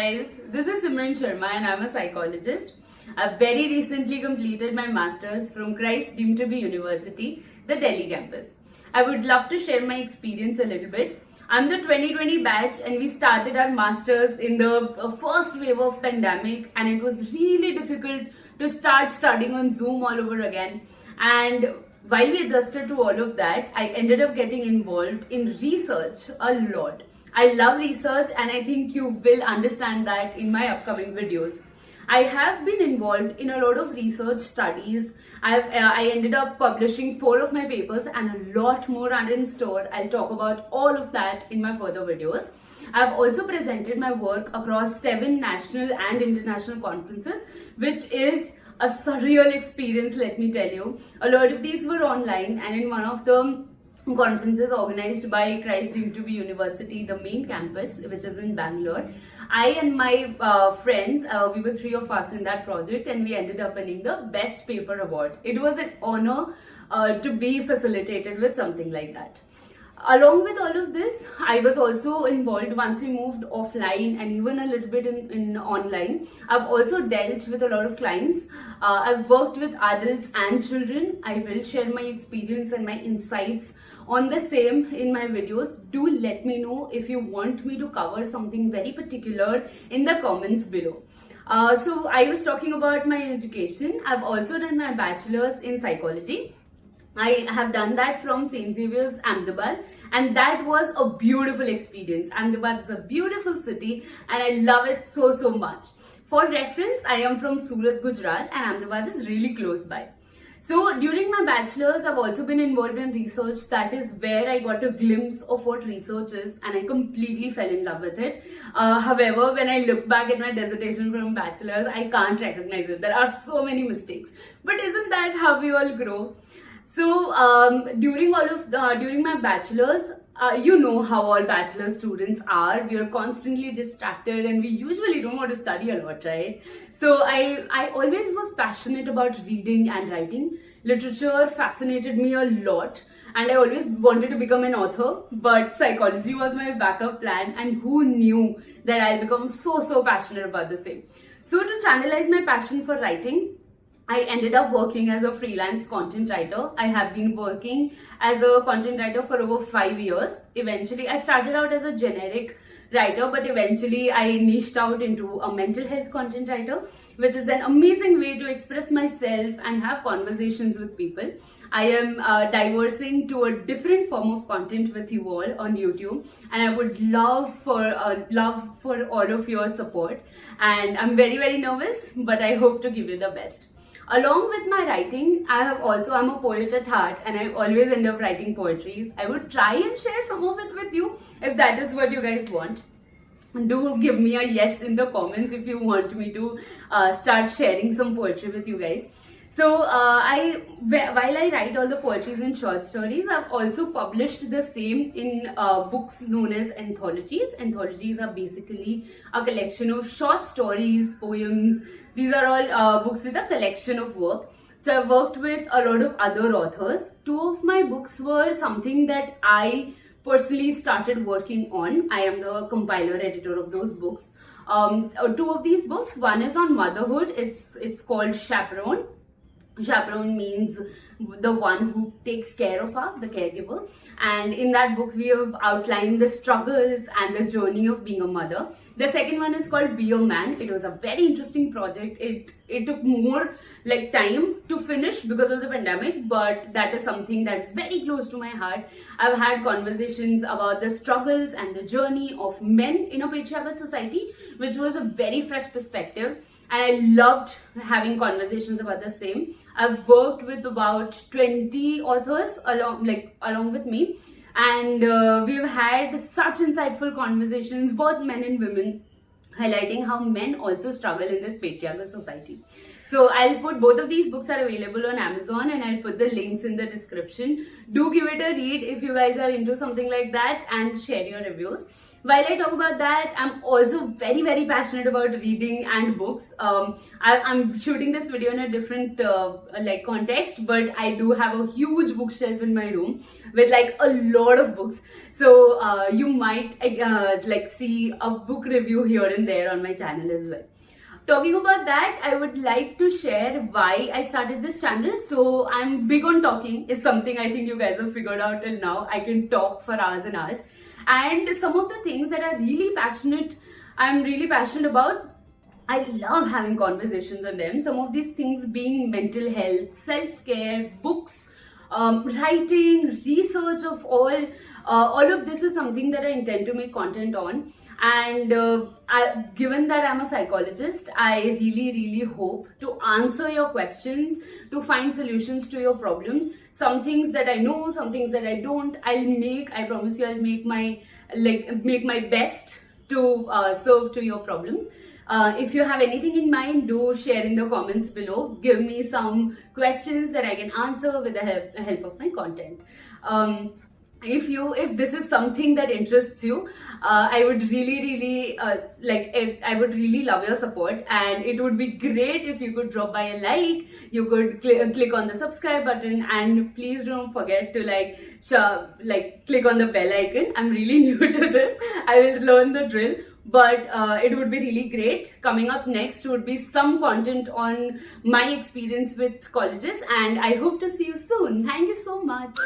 guys, this is Simran Sharma and I'm a psychologist. I've very recently completed my Masters from Christ Deemed to be University, the Delhi campus. I would love to share my experience a little bit. I'm the 2020 batch and we started our Masters in the first wave of pandemic, and it was really difficult to start studying on Zoom all over again. And while we adjusted to all of that, I ended up getting involved in research a lot. I love research and I think you will understand that in my upcoming videos. I have been involved in a lot of research studies. I ended up publishing 4 of my papers and a lot more are in store. I'll talk about all of that in my further videos. I've also presented my work across 7 national and international conferences, which is a surreal experience, let me tell you. A lot of these were online, and in one of the conferences organized by Christ Deemed to be University, the main campus, which is in Bangalore, I and my friends, we were 3 of us in that project, and we ended up winning the Best Paper Award. It was an honor to be facilitated with something like that. Along with all of this, I was also involved once we moved offline and even a little bit in online. I've also dealt with a lot of clients. I've worked with adults and children. I will share my experience and my insights on the same in my videos. Do let me know if you want me to cover something very particular in the comments below. So I was talking about my education. I've also done my bachelor's in psychology. I have done that from St. Xavier's, Ahmedabad, and that was a beautiful experience. Ahmedabad is a beautiful city and I love it so much. For reference, I am from Surat, Gujarat, and Ahmedabad is really close by. So during my bachelor's, I've also been involved in research. That is where I got a glimpse of what research is, and I completely fell in love with it. However, when I look back at my dissertation from bachelor's, I can't recognize it. There are so many mistakes. But isn't that how we all grow? So during my bachelor's, you know how all bachelor students are. We are constantly distracted and we usually don't want to study a lot, right? So I always was passionate about reading and writing. Literature fascinated me a lot and I always wanted to become an author, but psychology was my backup plan, and who knew that I'll become so passionate about the same. So to channelize my passion for writing, I ended up working as a freelance content writer. I have been working as a content writer for over 5 years. Eventually, I started out as a generic writer, but eventually I niched out into a mental health content writer, which is an amazing way to express myself and have conversations with people. I am diversing to a different form of content with you all on YouTube, and I would love for all of your support. And I'm very nervous, but I hope to give you the best. Along with my writing, I'm a poet at heart and I always end up writing poetries. I would try and share some of it with you if that is what you guys want. Do give me a yes in the comments if you want me to start sharing some poetry with you guys. So while I write all the poetries and short stories, I've also published the same in books known as anthologies. Anthologies are basically a collection of short stories, poems. These are all books with a collection of work. So I've worked with a lot of other authors. 2 of my books were something that I personally started working on. I am the compiler editor of those books. 2 of these books, one is on motherhood. It's called Chaperone. Chaperone means the one who takes care of us, the caregiver. And in that book, we have outlined the struggles and the journey of being a mother. The second one is called Be a Man. It was a very interesting project. It took more time to finish because of the pandemic, but that is something that is very close to my heart. I've had conversations about the struggles and the journey of men in a patriarchal society, which was a very fresh perspective. And I loved having conversations about the same. I've worked with about 20 authors along with me, and we've had such insightful conversations, both men and women, highlighting how men also struggle in this patriarchal society. So I'll put both of these books are available on Amazon, and I'll put the links in the description. Do give it a read if you guys are into something like that, and share your reviews. While I talk about that, I'm also very, very passionate about reading and books. I'm shooting this video in a different like context, but I do have a huge bookshelf in my room with like a lot of books. So you might like see a book review here and there on my channel as well. Talking about that, I would like to share why I started this channel. So I'm big on talking. It's something I think you guys have figured out till now. I can talk for hours and hours. And some of the things that I'm really passionate about, I love having conversations on them. Some of these things being mental health, self-care, books, writing, research of all of this is something that I intend to make content on. And given that I'm a psychologist, I really hope to answer your questions, to find solutions to your problems. Some things that I know, some things that I don't, I promise you I'll make my best to serve to your problems. If you have anything in mind, do share in the comments below. Give me some questions that I can answer with the help of my content. If this is something that interests you, I would really I would really love your support, and it would be great if you could drop by a like. You could click on the subscribe button, and please don't forget to click on the bell icon. I'm really new to this. I will learn the drill. But it would be really great. Coming up next would be some content on my experience with colleges, and I hope to see you soon. Thank you so much.